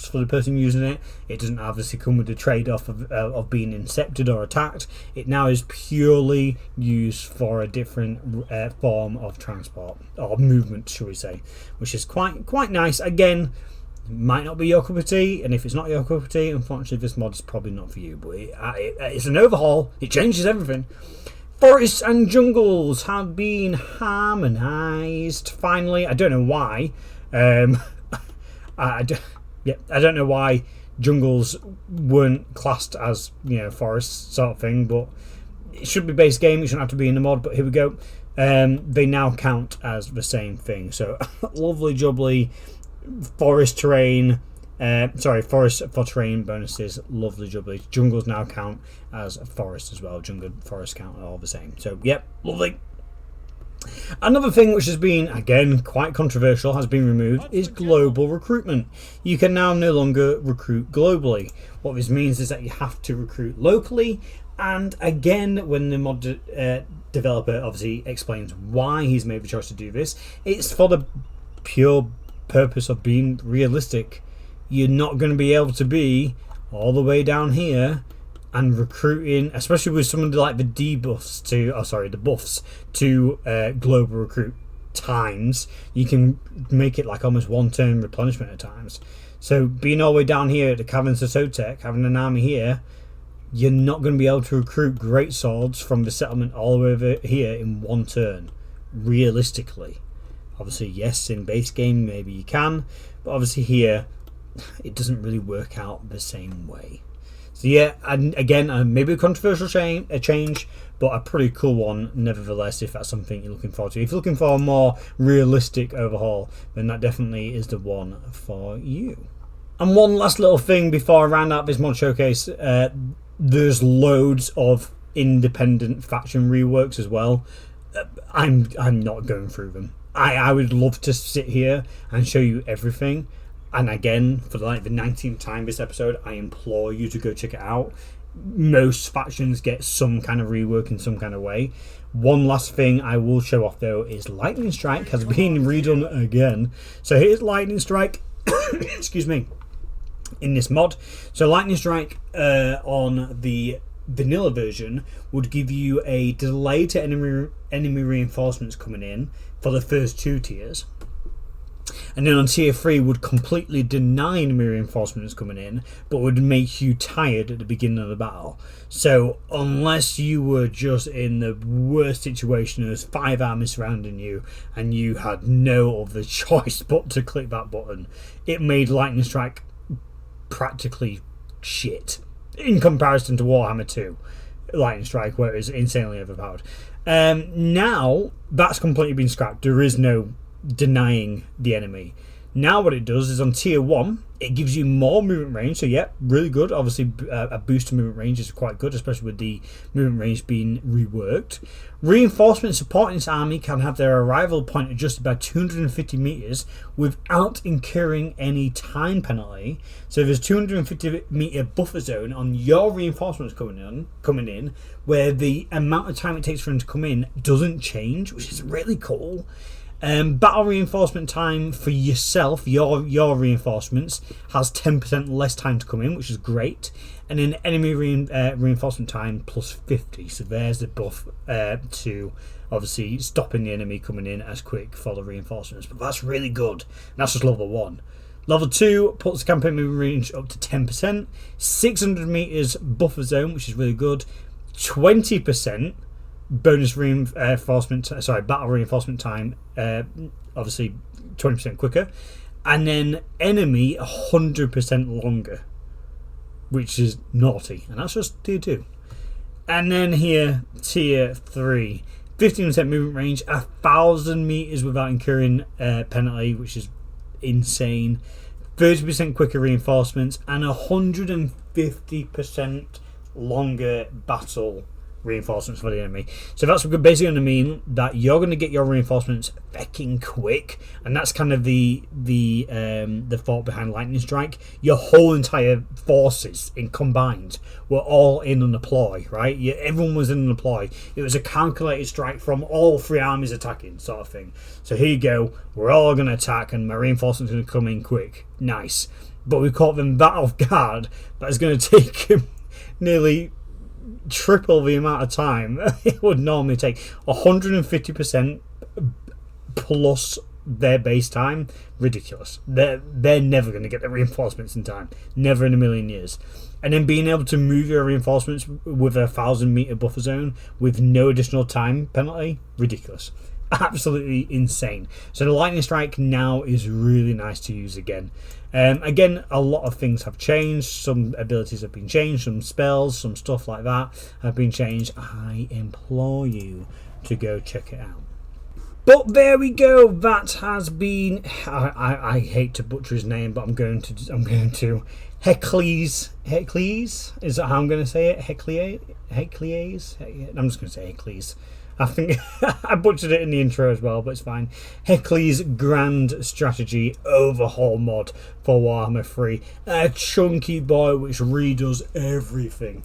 for the person using it. It doesn't obviously come with the trade-off of being incepted or attacked. It now is purely used for a different form of transport, or movement, shall we say, which is quite nice. Again, Might not be your cup of tea, and if it's not your cup of tea, unfortunately this mod is probably not for you, but it's an overhaul. It changes everything. Forests and jungles have been harmonised finally. I don't know why. I don't know why jungles weren't classed as, you know, forests sort of thing, but it should be base game. It shouldn't have to be in the mod, but here we go. They now count as the same thing. So lovely jubbly forest terrain. Forest for terrain bonuses, lovely jubbly. Jungles now count as a forest as well. Jungle forest count are all the same. So yep, lovely. Another thing which has been, again, quite controversial, has been removed, is global recruitment. You can now no longer recruit globally. What this means is that you have to recruit locally, and again, when the mod developer obviously explains why he's made the choice to do this, it's for the pure purpose of being realistic. You're not going to be able to be all the way down here and recruiting, especially with some of the, like, the debuffs to, the buffs to global recruit times. You can make it like almost one turn replenishment at times. So being all the way down here at the Caverns of Sotek, having an army here, you're not going to be able to recruit great swords from the settlement all the way over here in one turn, realistically. Obviously, yes, in base game maybe you can, but obviously here it doesn't really work out the same way. So yeah, and again, maybe a controversial change, but a pretty cool one nevertheless, if that's something you're looking forward to. If you're looking for a more realistic overhaul, then that definitely is the one for you. And one last little thing before I round out this mod showcase, there's loads of independent faction reworks as well. I'm not going through them. I would love to sit here and show you everything. And again, for like the 19th time this episode, I implore you to go check it out. Most factions get some kind of rework in some kind of way. One last thing I will show off though is Lightning Strike has been redone again. So here's Lightning Strike, excuse me, in this mod. So Lightning Strike on the vanilla version would give you a delay to enemy reinforcements coming in for the first 2 tiers. And then on tier 3 would completely deny enemy reinforcements coming in, but would make you tired at the beginning of the battle. So unless you were just in the worst situation, there's 5 armies surrounding you and you had no other choice but to click that button, it made Lightning Strike practically shit in comparison to Warhammer 2 Lightning Strike, where it is insanely overpowered. Now that's completely been scrapped. There is no denying the enemy. Now what it does is on tier 1 it gives you more movement range, so yeah, really good. Obviously a boost to movement range is quite good, especially with the movement range being reworked. Reinforcement supporting this army can have their arrival point adjusted by 250 meters without incurring any time penalty. So there's 250 meter buffer zone on your reinforcements coming in where the amount of time it takes for them to come in doesn't change, which is really cool. Battle reinforcement time for yourself, your reinforcements, has 10% less time to come in, which is great. And then enemy reinforcement time plus 50. So there's the buff to obviously stopping the enemy coming in as quick for the reinforcements. But that's really good. And that's just level 1. Level 2 puts the campaign movement range up to 10%. 600 meters buffer zone, which is really good. 20% bonus battle reinforcement time, obviously 20% quicker, and then enemy 100% longer, which is naughty, and that's just tier 2. And then here tier 3, 15% movement range, 1,000 meters without incurring penalty, which is insane. 30% quicker reinforcements and 150% longer battle reinforcements for the enemy. So that's basically going to mean that you're going to get your reinforcements fecking quick, and that's kind of the thought behind Lightning Strike. Your whole entire forces combined were all in on a ploy, right? Everyone was in on a ploy. It was a calculated strike from all 3 armies attacking, sort of thing. So here you go, we're all going to attack and my reinforcements are going to come in quick. Nice. But we caught them that off guard. That's going to take nearly triple the amount of time it would normally take. 150% plus their base time, ridiculous. They're never going to get the reinforcements in time, never in a million years. And then being able to move your reinforcements with a 1,000-meter buffer zone with no additional time penalty, ridiculous. Absolutely insane. So the lightning strike now is really nice to use again. Again, a lot of things have changed. Some abilities have been changed, some spells, some stuff like that have been changed. I implore you to go check it out. But there we go. That has been. I hate to butcher his name, but I'm going to. Hecleas. Is that how I'm going to say it? Hecleas. I'm just going to say Hecleas. I think I butchered it in the intro as well, but it's fine. Hecleas Grand Strategy Overhaul mod for Warhammer 3. A chunky boy which redoes everything.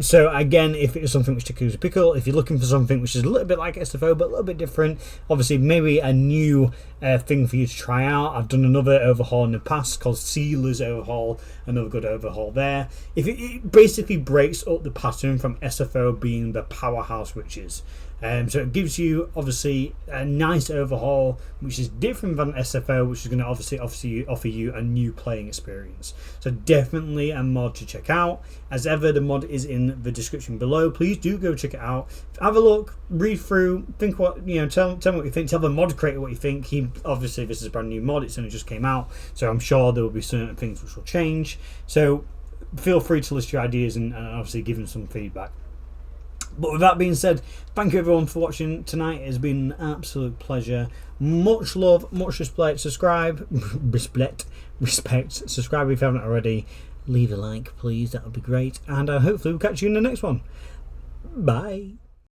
So again, if it is something which tickles your pickle, if you're looking for something which is a little bit like SFO but a little bit different, obviously maybe a new thing for you to try out. I've done another overhaul in the past called Sealer's Overhaul, another good overhaul there. If it basically breaks up the pattern from SFO being the powerhouse witches. So it gives you obviously a nice overhaul which is different than SFO, which is going to obviously offer you a new playing experience. So definitely a mod to check out. As ever, the mod is in the description below. Please do go check it out. Have a look, read through, think what tell me what you think. Tell the mod creator what you think. Obviously this is a brand new mod, it's only just came out, so I'm sure there will be certain things which will change. So feel free to list your ideas and obviously give them some feedback. But with that being said, thank you everyone for watching tonight. It has been an absolute pleasure. Much love, much respect. Subscribe, respect. Subscribe if you haven't already. Leave a like, please. That would be great. And hopefully we'll catch you in the next one. Bye.